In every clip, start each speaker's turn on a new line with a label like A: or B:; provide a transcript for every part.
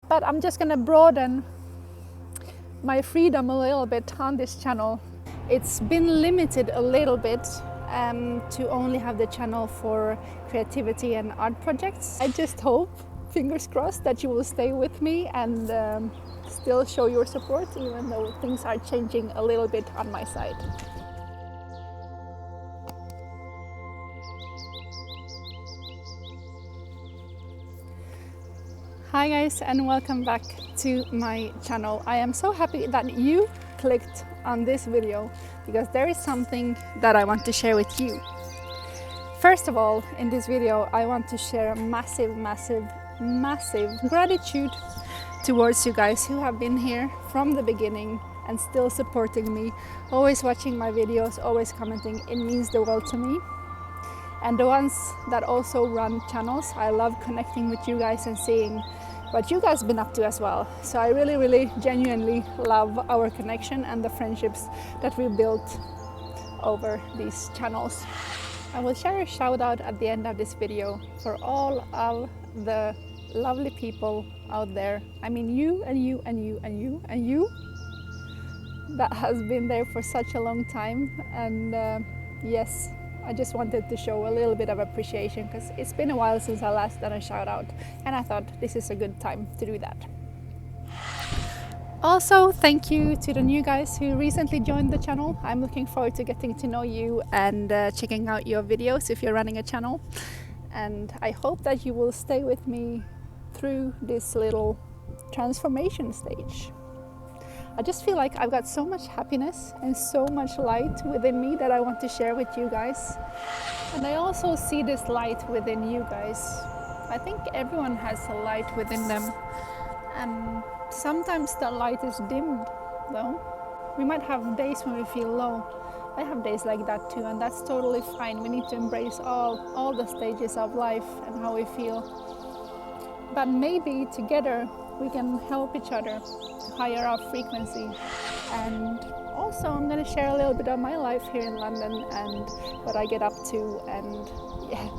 A: but I'm just gonna broaden my freedom a little bit on this channel. It's been limited a little bit to only have the channel for creativity and art projects. I just hope, fingers crossed, that you will stay with me and still show your support, even though things are changing a little bit on my side. Hi guys, and welcome back to my channel. I am so happy that you clicked on this video because there is something that I want to share with you. First of all, in this video I want to share a massive gratitude towards you guys who have been here from the beginning and still supporting me, always watching my videos, always commenting. It means the world to me. And the ones that also run channels, I love connecting with you guys and seeing what you guys have been up to as well. So I really genuinely love our connection and the friendships that we built over these channels. I will share a shout out at the end of this video for all of the lovely people out there. I mean you and you and you and you and you that has been there for such a long time. And yes, I just wanted to show a little bit of appreciation because it's been a while since I last done a shout out, and I thought this is a good time to do that. Also, thank you to the new guys who recently joined the channel. I'm looking forward to getting to know you and checking out your videos if you're running a channel. And I hope that you will stay with me through this little transformation stage. I just feel like I've got so much happiness and so much light within me that I want to share with you guys. And I also see this light within you guys. I think everyone has a light within them. And sometimes the light is dimmed though. We might have days when we feel low. I have days like that too, and that's totally fine. We need to embrace all the stages of life and how we feel. But maybe together we can help each other to higher our frequency. And also I'm going to share a little bit of my life here in London and what I get up to. And yeah,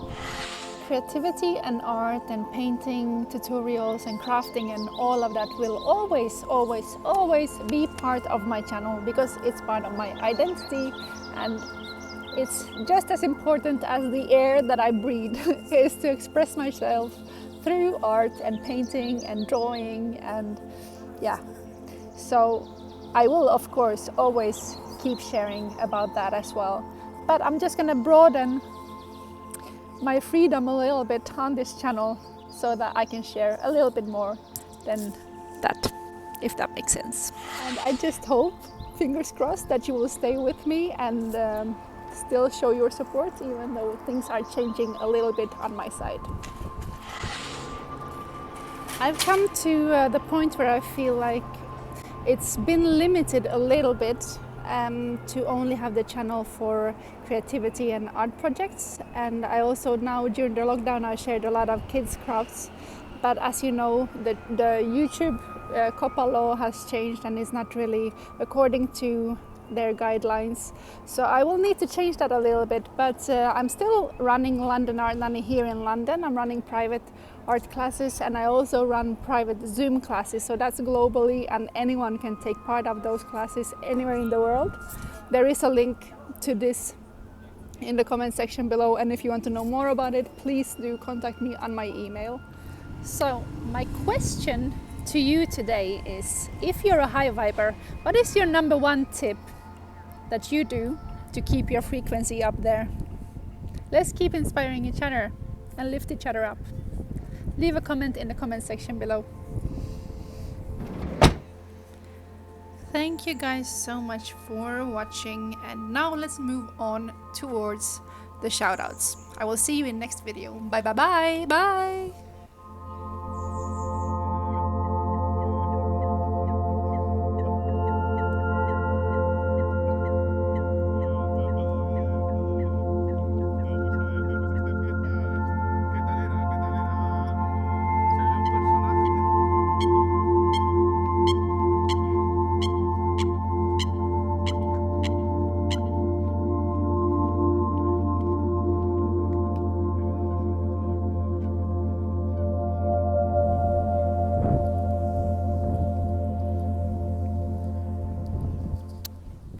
A: creativity and art and painting, tutorials and crafting and all of that will always be part of my channel because it's part of my identity, and it's just as important as the air that I breathe is to express myself through art and painting and drawing. And yeah, so I will of course always keep sharing about that as well, but I'm just gonna broaden my freedom a little bit on this channel so that I can share a little bit more than that, if that makes sense. And I just hope, fingers crossed, that you will stay with me and still show your support even though things are changing a little bit on my side. I've come to the point where I feel like it's been limited a little bit to only have the channel for creativity and art projects. And I also now, during the lockdown, I shared a lot of kids crafts. But as you know, the YouTube COPPA law has changed and is not really according to their guidelines. So I will need to change that a little bit, but I'm still running London Art Nanny here in London. I'm running private art classes and I also run private Zoom classes, so that's globally and anyone can take part of those classes anywhere in the world. There is a link to this in the comment section below, and if you want to know more about it, please do contact me on my email. So my question to you today is, if you're a high viber, what is your number one tip that you do to keep your frequency up there? Let's keep inspiring each other and lift each other up. Leave a comment in the comment section below. Thank you guys so much for watching, and now let's move on towards the shoutouts. I will see you in next video. Bye.